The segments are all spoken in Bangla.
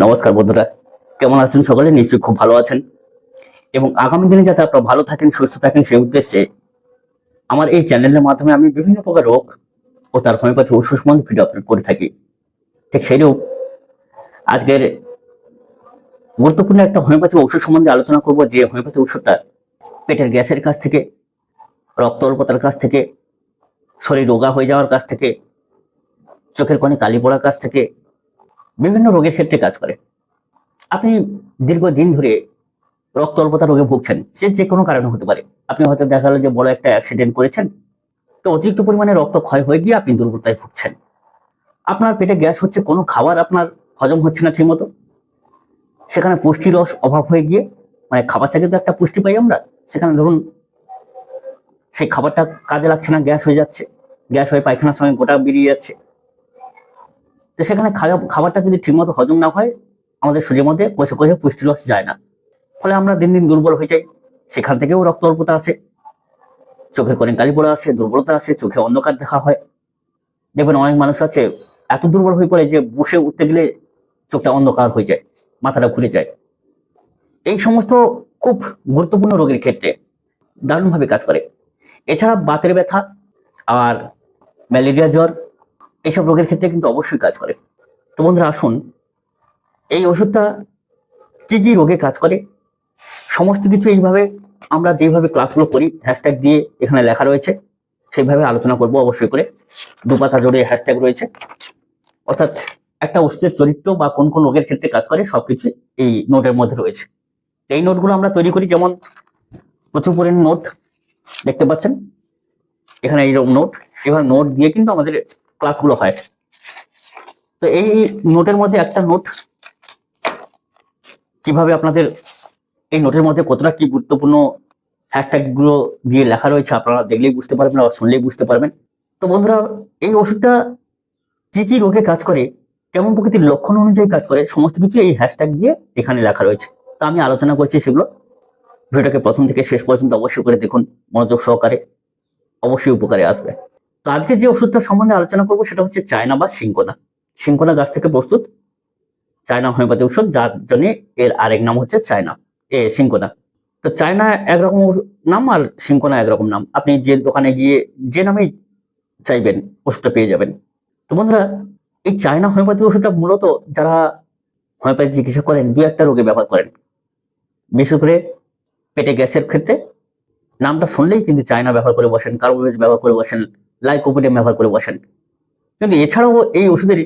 নমস্কার বন্ধুরা, কেমন আছেন? সকলে নিশ্চয়ই খুব ভালো আছেন এবং আগামী দিনে যাতে আপনারা ভালো থাকেন, সুস্থ থাকেন সেই উদ্দেশ্যে আমার এই চ্যানেলের মাধ্যমে আমি বিভিন্ন প্রকার রোগ ও তার হোমিওপ্যাথি ওষুধ সম্বন্ধে ভিডিও আপলোড করে থাকি। ঠিক সেইরূপ আজকের গুরুত্বপূর্ণ একটা হোমিওপ্যাথি ওষুধ সম্বন্ধে আলোচনা করব, যে হোমিওপ্যাথি ওষুধটা পেটের গ্যাসের কাছ থেকে, রক্ত অল্পতার কাছ থেকে, শরীর রোগা হয়ে যাওয়ার কাছ থেকে, চোখের কোণে কালি পড়ার কাছ থেকে বিভিন্ন রোগের ক্ষেত্রে কাজ করে। আপনি দীর্ঘদিন ধরে রক্ত অল্পতা রোগে ভুগছেন, সে যে কোনো কারণে হতে পারে। আপনি হয়তো দেখা গেল যে বড় একটা অ্যাক্সিডেন্ট করেছেন, তো অতিরিক্ত পরিমাণে রক্ত ক্ষয় হয়ে গিয়ে আপনি দুর্বলতায় ভুগছেন। আপনার পেটে গ্যাস হচ্ছে, কোনো খাবার আপনার হজম হচ্ছে না ঠিকমতো, সেখানে পুষ্টি রস অভাব হয়ে গিয়ে, মানে খাবার থেকে তো একটা পুষ্টি পাই আমরা, সেখানে ধরুন সেই খাবারটা কাজে লাগছে না, গ্যাস হয়ে যাচ্ছে, গ্যাস হয়ে পায়খানার সঙ্গে গোটা বেরিয়ে যাচ্ছে। তো সেখানে খাবারটা যদি ঠিকমতো হজম না হয়, আমাদের শরীরের মধ্যে কোষে কোষে পুষ্টি রস যায় না, ফলে আমরা দিন দিন দুর্বল হয়ে যাই। সেখান থেকেও রক্ত অল্পতা আসে, চোখের কোণে কালি পড়া আসে, দুর্বলতা আসে, চোখে অন্ধকার দেখা হয়। দেখবেন অনেক মানুষ আছে এত দুর্বল হয়ে পড়ে যে বসে উঠতে গেলে চোখটা অন্ধকার হয়ে যায়, মাথাটা ঘুরে যায়। এই সমস্ত খুব গুরুত্বপূর্ণ রোগের ক্ষেত্রে দারুণভাবে কাজ করে। এছাড়া বাতের ব্যথা আর ম্যালেরিয়া জ্বর, এইসব রোগের ক্ষেত্রে কিন্তু অবশ্যই কাজ করে। তো বন্ধুরা, আসুন এই ওষুধটা কি কি রোগে কাজ করে সমস্ত কিছু এইভাবে আমরা যেভাবে ক্লাসগুলো করি হ্যাশট্যাগ দিয়ে এখানে লেখা রয়েছে, সেইভাবে আলোচনা করব। অবশ্যই করে দুপাতা জোরে হ্যাশট্যাগ রয়েছে, অর্থাৎ একটা ওষুধের চরিত্র বা কোন কোন রোগের ক্ষেত্রে কাজ করে সবকিছু এই নোটের মধ্যে রয়েছে। এই নোটগুলো আমরা তৈরি করি, যেমন প্রচুর পরিমাণে নোট দেখতে পাচ্ছেন এখানে, এইরকম নোট, এবার নোট দিয়ে কিন্তু আমাদের ক্লাসগুলো হয়। তো এই নোটের মধ্যে একটা নোট কিভাবে আপনাদের, এই নোটের মধ্যে কতটা কি গুরুত্বপূর্ণ হ্যাশট্যাগ গুলো দিয়ে লেখা রয়েছে, আপনারা দেখলেই বুঝতে পারবেন আর শুনলেই বুঝতে পারবেন। তো বন্ধুরা, এই ওষুধটা কি কি রোগে কাজ করে, কেমন প্রকৃতির লক্ষণ অনুযায়ী কাজ করে, সমস্ত কিছু এই হ্যাশট্যাগ দিয়ে এখানে লেখা রয়েছে। তো আমি আলোচনা করছি সেগুলো। ভিডিওটাকে প্রথম থেকে শেষ পর্যন্ত অবশ্যই করে দেখুন মনোযোগ সহকারে, অবশ্যই উপকারে আসবে। তো আজকে যে ওষুধটা সম্বন্ধে আলোচনা করবো সেটা হচ্ছে চায়না বা সিংকোনা। সিংকোনা গাছ থেকে প্রস্তুত চায়না হোমিওপ্যাথি ওষুধ, যার জন্য এর আরেক নাম হচ্ছে চায়না সিংকোনা। তো চায়না একরকম নাম আর সিংকোনা একরকম নাম, আপনি যে দোকানে গিয়ে যে নামেই চাইবেন ওষুধটা পেয়ে যাবেন। তো বন্ধুরা, এই চায়না হোমিওপ্যাথি ওষুধটা মূলত যারা হোমিওপ্যাথি চিকিৎসা করেন দু একটা রোগে ব্যবহার করেন, বিশেষ করে পেটে গ্যাসের ক্ষেত্রে নামটা শুনলেই কিন্তু চায়না ব্যবহার করে বসেন, কার্বোভেজ ব্যবহার করে বসেন, লাইকোপিডিয়াম ব্যবহার করে বসেন। কিন্তু এছাড়াও এই ওষুধের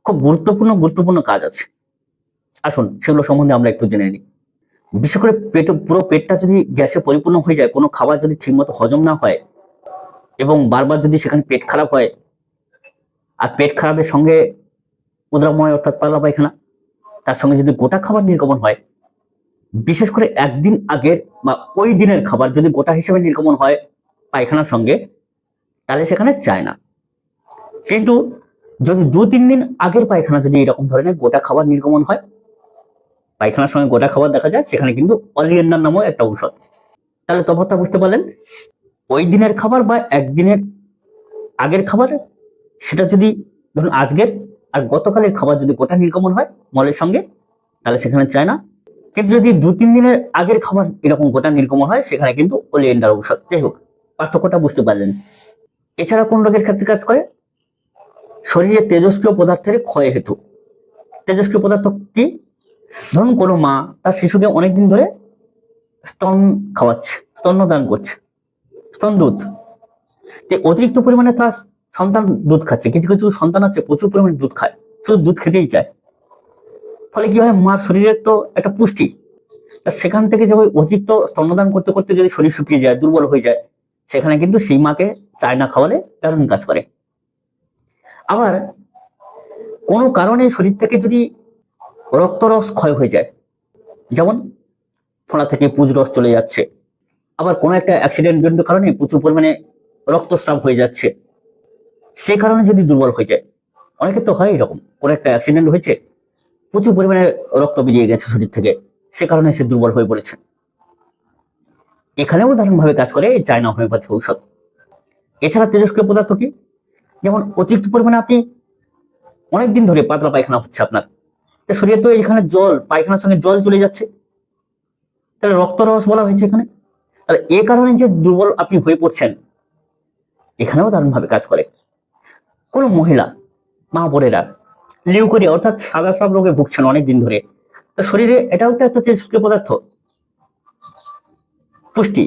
খুব গুরুত্বপূর্ণ গুরুত্বপূর্ণ কাজ আছে। আসুন সেগুলো সম্বন্ধে আমরা একটু জেনে নিই। বিশেষ করে পুরো পেটটা যদি গ্যাসে পরিপূর্ণ হয়ে যায়, কোনো খাবার যদি ঠিকমতো হজম না হয় এবং বারবার যদি সেখানে পেট খারাপ হয়, আর পেট খারাপের সঙ্গে উদরাময় অর্থাৎ পাতলা পায়খানা, তার সঙ্গে যদি গোটা খাবার নির্গমন হয়, বিশেষ করে একদিন আগের বা ওই দিনের খাবার যদি গোটা হিসেবে নির্গমন হয় পায়খানার সঙ্গে, তাহলে সেখানে চায় না। কিন্তু যদি 2-3 দিন আগের পায়খানা যদি এরকম ধরনের গোটা খাবার নির্গমন হয়, পায়খানার সঙ্গে গোটা খাবার দেখা যায়, সেখানে কিন্তু অলিয়েন্ডার নামও একটা ঔষধ। তাহলে তফাৎটা বুঝতে পারলেন? ওই দিনের খাবার বা একদিনের আগের খাবার, সেটা যদি ধরুন আজকের আর গতকালের খাবার যদি গোটা নির্গমন হয় মলের সঙ্গে, তাহলে সেখানে চায় না। কিন্তু যদি 2-3 দিনের আগের খাবার এরকম গোটা নির্গমন হয়, সেখানে কিন্তু অলিয়েন্ডার ঔষধ। যাই হোক, পার্থক্যটা বুঝতে পারলেন। এছাড়া কোন রোগের ক্ষেত্রে কাজ করে? শরীরে তেজস্ক্রিয় পদার্থের ক্ষয় হেতু। তেজস্ক্রিয় পদার্থ কি? ধরুন কোনো মা তার শিশুকে অনেকদিন ধরে স্তন খাওয়াচ্ছে, স্তন্যদান করছে, স্তন দুধ, অতিরিক্ত পরিমাণে তার সন্তান দুধ খাচ্ছে। কিছু কিছু সন্তান আছে প্রচুর পরিমাণে দুধ খায়, শুধু দুধ খেতেই চায়। ফলে কি হয়, মার শরীরের তো একটা পুষ্টি, সেখান থেকে যে অতিরিক্ত স্তন্যদান করতে করতে যদি শরীর শুকিয়ে যায়, দুর্বল হয়ে যায়, সেখানে কিন্তু সেই মাকে চায়না খাওয়ালে দারুণ কাজ করে। আবার কোনো কারণে শরীর থেকে যদি রক্তরস ক্ষয় হয়ে যায়, যেমন ফোঁড়া থেকে পুজ রস চলে যাচ্ছে, আবার কোনো একটা অ্যাক্সিডেন্ট জনিত কারণে প্রচুর পরিমাণে রক্তস্রাব হয়ে যাচ্ছে, সে কারণে যদি দুর্বল হয়ে যায়, অনেকে তো হয় এরকম, কোনো একটা অ্যাক্সিডেন্ট হয়েছে, প্রচুর পরিমাণে রক্ত বেরিয়ে গেছে শরীর থেকে, সে কারণে সে দুর্বল হয়ে পড়েছে, এখানেও দারুণভাবে কাজ করে এই চায়না হোমিওপ্যাথি ঔষধ। এছাড়া তেজস্ক্রিয় পদার্থ কি? যেমন অতিরিক্ত পরিমাণে আপনি অনেকদিন ধরে পাতলা পায়খানা হচ্ছে আপনার, তো শরীরে তো এখানে জল, পায়খানার সঙ্গে জল চলে যাচ্ছে, তাহলে রক্তরস বলা হয়েছে এখানে। তাহলে এ কারণে যে দুর্বল আপনি হয়ে পড়ছেন, এখানেও দারুণভাবে কাজ করে। কোনো মহিলা, মা বোনেরা লিউকোরিয়া অর্থাৎ সাদা সাপ রোগে ভুগছেন অনেকদিন ধরে, তো শরীরে এটাও তো একটা তেজস্ক্রিয় পদার্থ, পুষ্টি।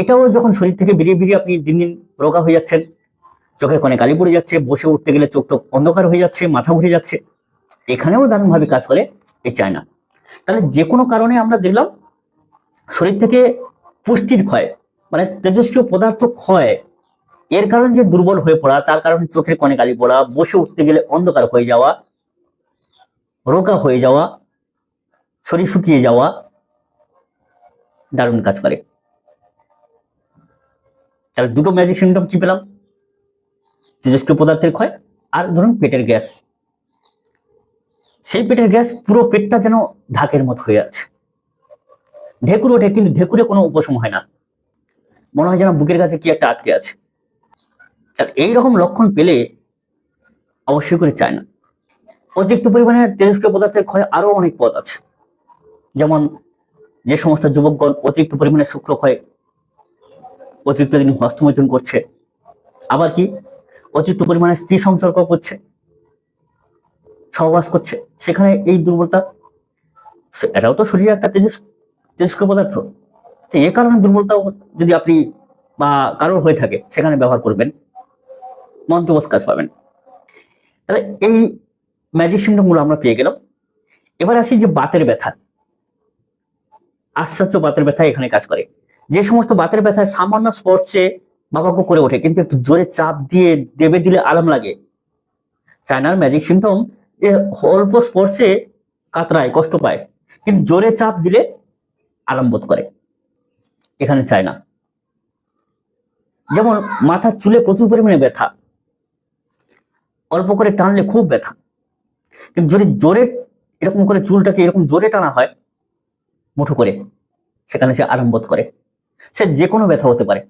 এটাও যখন শরীর থেকে বেরিয়ে বেরিয়ে আপনি দিন দিন রোগা হয়ে যাচ্ছেন, চোখের কোণে কালি পড়ে যাচ্ছে, বসে উঠতে গেলে চোখ টোক অন্ধকার হয়ে যাচ্ছে, মাথা ঘুরে যাচ্ছে, এখানেও দারুণভাবে কাজ করে এই চায়না। তাহলে যে কোনো কারণে আমরা দেখলাম শরীর থেকে পুষ্টির ক্ষয়, মানে তেজস্ক্রিয় পদার্থ ক্ষয়, এর কারণে যে দুর্বল হয়ে পড়া, তার কারণে চোখের কোণে কালি পড়া, বসে উঠতে গেলে অন্ধকার হয়ে যাওয়া, রোগা হয়ে যাওয়া, শরীর শুকিয়ে যাওয়া, দারুণ কাজ করে। তাহলে দুটো ম্যাজিক সিমটম কি পেলাম? তেজস্ক্রিয় পদার্থের ক্ষয়, আর ধরুন পেটের গ্যাস। সেই পেটের গ্যাস পুরো পেটটা যেন ঢাকের মতো হয়ে আছে, ঢেকুর ওঠে কিন্তু ঢেকুরে কোনো উপশম হয় না, মনে হয় যেন বুকের কাছে কি একটা আটকে আছে। তাহলে এইরকম লক্ষণ পেলে অবশ্যই করে চায় না। অতিরিক্ত পরিমাণে তেজস্ক্রিয় পদার্থের ক্ষয় আরো অনেক পথ আছে, যেমন যে সমস্ত যুবকগণ অতিরিক্ত পরিমাণে শুক্র ক্ষয়, অতিরিক্ত দিন হস্তমৈথুন করছে, আবার কি অতিরিক্ত পরিমাণে স্ত্রী সংসর্গ করছে, সহবাস করছে, সেখানে এই দুর্বলতা, এটাও তো শরীরে একটা তেজস্ক্রিয় পদার্থ। তো এ কারণে দুর্বলতা যদি আপনি বা কারোর হয়ে থাকে, সেখানে ব্যবহার করবেন, মন্ত্রবোধ কাজ পাবেন। তাহলে এই ম্যাজিক সিমটমগুলো আমরা পেয়ে গেলাম। এবার আসি যে বাতের ব্যথা, আশ্চর্য বাতের ব্যথা এখানে কাজ করে। যে সমস্ত বাতের ব্যথায় সামান্য স্পর্শে বাবাকে করে ওঠে, কিন্তু একটু জোরে চাপ দিয়ে দেবে দিলে আরাম লাগে, চায়নার ম্যাজিক সিমটম যে অল্প স্পর্শে কাতরায়, কষ্ট পায়, কিন্তু জোরে চাপ দিলে আরাম বোধ করে, এখানে চায়না। যেমন মাথার চুলে প্রচুর পরিমাণে ব্যথা, অল্প করে টানলে খুব ব্যথা, কিন্তু যদি জোরে এরকম করে চুলটাকে এরকম জোরে টানা হয় মুঠো করে, সেখানে সে আরাম বোধ করে। সে যে কোনো ব্যথা হতে পারে।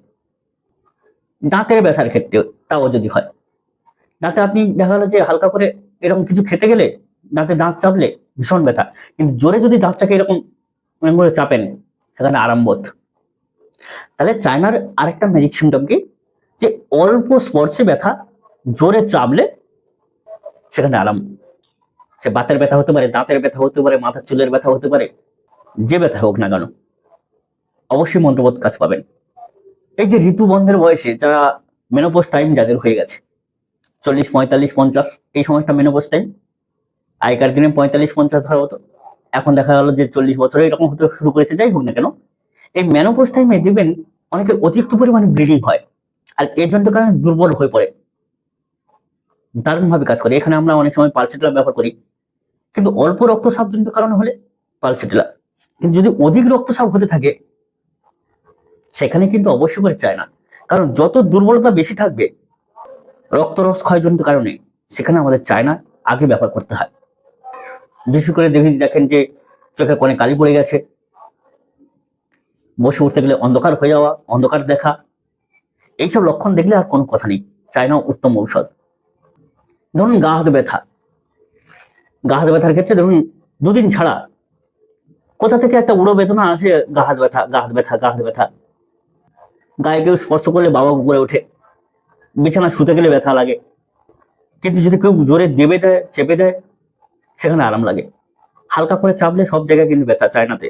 দাঁতের ব্যথার ক্ষেত্রে তাও যদি হয়, দাঁতে আপনি দেখা গেলো যে হালকা করে এরকম কিছু খেতে গেলে দাঁতে দাঁত চাপলে ভীষণ ব্যথা, কিন্তু জোরে যদি দাঁতটাকে এরকম করে চাপেন, সেখানে আরাম বোধ। তাহলে চায়নার আরেকটা ম্যাজিক সিমটম কি, যে অল্প স্পর্শে ব্যথা, জোরে চাপলে সেখানে আরাম। সে বাতের ব্যথা হতে পারে, দাঁতের ব্যথা হতে পারে, মাথার চুলের ব্যথা হতে পারে, যে ব্যথা হোক না কেন, অবশ্যই মন্ত্রবোধ কাজ পাবেন। এই যে ঋতুবন্ধের বয়সে যারা মেনোপজ টাইম যাদের হয়ে গেছে, 40, 45, 50, এই সময়টা মেনোপজ টাইম। আগেকার দিনে 45, 50 ধরা হতো, এখন দেখা গেল যে 40 বছরে এরকম হতে শুরু করেছে। যাই হোক না কেন, এই মেনোপজ টাইমে দেখবেন অনেকের অতিরিক্ত পরিমাণে ব্লিডিং হয়, আর এর জন্য কারণে দুর্বল হয়ে পড়ে, দারুণভাবে কাজ করে। এখানে আমরা অনেক সময় পালসেটিলা ব্যবহার করি, কিন্তু অল্প রক্তস্রাবজনিত কারণে হলে পালসেটিলা, কিন্তু যদি অধিক রক্তস্রাব হতে থাকে, সেখানে কিন্তু অবশ্যই করে চায় না। কারণ যত দুর্বলতা বেশি থাকবে রক্তরস ক্ষয়জনিত কারণে, সেখানে আমাদের চায়না আগে ব্যবহার করতে হয়। বিশেষ করে দেখেন যে চোখের কোণে কালি পড়ে গেছে, বসে উঠতে গেলে অন্ধকার হয়ে যাওয়া, অন্ধকার দেখা, এইসব লক্ষণ দেখলে আর কোনো কথা নেই, চায়না উত্তম ঔষধ। ধরুন গা হাত ব্যথা, গা হাত ব্যথার ক্ষেত্রে ধরুন দুদিন ছাড়া কোথা থেকে একটা উড়ো বেদনা আসে, গা হাত ব্যথা, গা হাত ব্যথা, গা হাত ব্যথা, গায়ে কেউ স্পর্শ করলে বাবা উপরে ওঠে, বিছানা শুতে গেলে ব্যথা লাগে, কিন্তু যদি কেউ জোরে দেবে দেয়, চেপে দেয়, সেখানে আরাম লাগে। হালকা করে চাপলে সব জায়গায় কিন্তু ব্যথা, চায়নাতে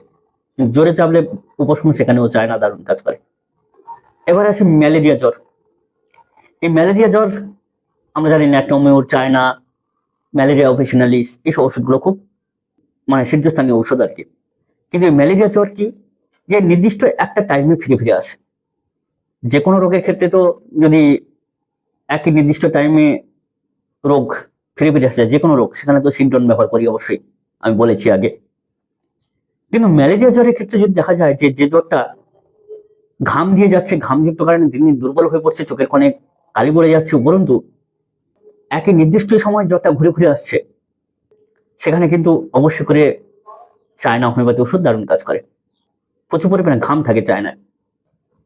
জোরে চাপলে উপশম, সেখানেও চায়না দারুণ কাজ করে। এবার আছে ম্যালেরিয়া জ্বর। এই ম্যালেরিয়া জ্বর আমরা জানি ন্যাটোমিউর, চায়না, ম্যালেরিয়া অফিসিনালিস, এইসব ওষুধগুলো খুব মানে শীর্ষস্থানীয় ঔষধ আর কি। কিন্তু এই ম্যালেরিয়া জ্বর কি, যে নির্দিষ্ট একটা টাইমে ফিরে ফিরে আসে। যে কোনো রোগের ক্ষেত্রে তো যদি একই নির্দিষ্ট টাইমে রোগ ফিরে ফিরে আসে, যে কোনো রোগ, সেখানে তো সিনড্রোম ব্যবহার করি অবশ্যই, আমি বলেছি আগে। কিন্তু ম্যালেরিয়া জ্বরের ক্ষেত্রে যদি দেখা যায় যে যে জ্বরটা ঘাম দিয়ে যাচ্ছে, ঘামযুক্ত কারণে দিন দিন দুর্বল হয়ে পড়ছে, চোখের কোণে কালি পড়ে যাচ্ছে, উপরন্তু একই নির্দিষ্ট সময় জ্বরটা ঘুরে ঘুরে আসছে, সেখানে কিন্তু অবশ্যই করে চায়না হোমিওপ্যাথি ওষুধ দারুণ কাজ করে। প্রচুর পরিমাণে ঘাম থাকে চায়নায়।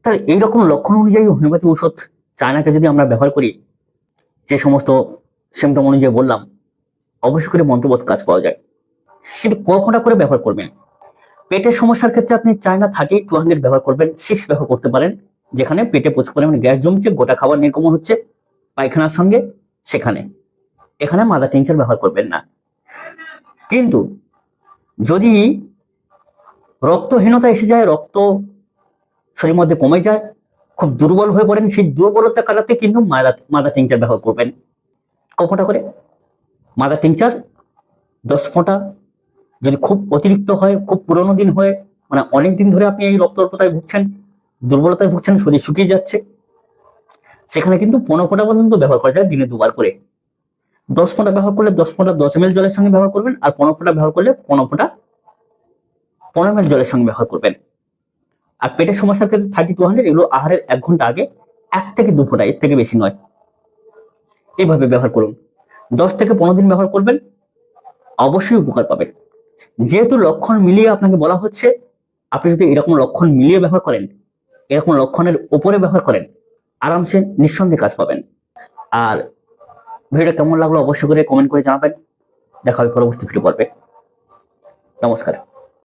তাহলে এইরকম লক্ষণ অনুযায়ী হোমিওপ্যাথি ওষুধ চায়নাকে যদি আমরা ব্যবহার করি, যে সমস্ত সিমটম অনুযায়ী বললাম, অবশ্যই করে মন্ত্রবোধ কাজ পাওয়া যায়। কিন্তু কটা করে ব্যবহার করবেন। পেটের সমস্যার ক্ষেত্রে আপনি চায়না 30-200 ব্যবহার করবেন, 6 ব্যবহার করতে পারেন, যেখানে পেটে প্রচুর পরিমাণে গ্যাস জমছে, গোটা খাবার নির্গমন হচ্ছে পায়খানার সঙ্গে, সেখানে এখানে মাদার টিংচার ব্যবহার করবেন না। কিন্তু যদি রক্তহীনতা এসে যায়, রক্ত শরীরের মধ্যে কমে যায়, খুব দুর্বল হয়ে পড়েন, সেই দুর্বলতা কাটাতে কিন্তু মাদার টিংচার ব্যবহার করবেন। কটা করে মাদার টিংচার? 10 ফোঁটা। যদি খুব অতিরিক্ত হয়, খুব পুরোনো দিন হয়ে, মানে অনেক দিন ধরে আপনি এই রক্ত অল্পতায় ভুগছেন, দুর্বলতায় ভুগছেন, শরীর শুকিয়ে যাচ্ছে, সেখানে কিন্তু 15 ফোঁটা পর্যন্ত ব্যবহার করা যায় দিনে 2বার করে। 10 ফোঁটা ব্যবহার করলে 10 ফোঁটা 10 ml জলের সঙ্গে ব্যবহার করবেন, আর 15 ফোঁটা ব্যবহার করলে 15 ফোঁটা 15 ml জলের সঙ্গে ব্যবহার করবেন। আর পেটের সমস্যার ক্ষেত্রে 30-200 এগুলো আহারের 1 ঘন্টা আগে 1 থেকে 2 ফোঁটা, এর থেকে বেশি নয়, এইভাবে ব্যবহার করুন। 10 থেকে 15 দিন ব্যবহার করবেন, অবশ্যই উপকার পাবেন। যেহেতু লক্ষণ মিলিয়ে আপনাকে বলা হচ্ছে, আপনি যদি এরকম লক্ষণ মিলিয়ে ব্যবহার করেন, এরকম লক্ষণের উপরে ব্যবহার করেন, আরামসে নিঃসন্দেহে কাজ পাবেন। আর ভিডিওটা কেমন লাগলো অবশ্যই করে কমেন্ট করে জানাবেন। দেখা হবে পরবর্তী ভিডিও পর্বে। নমস্কার।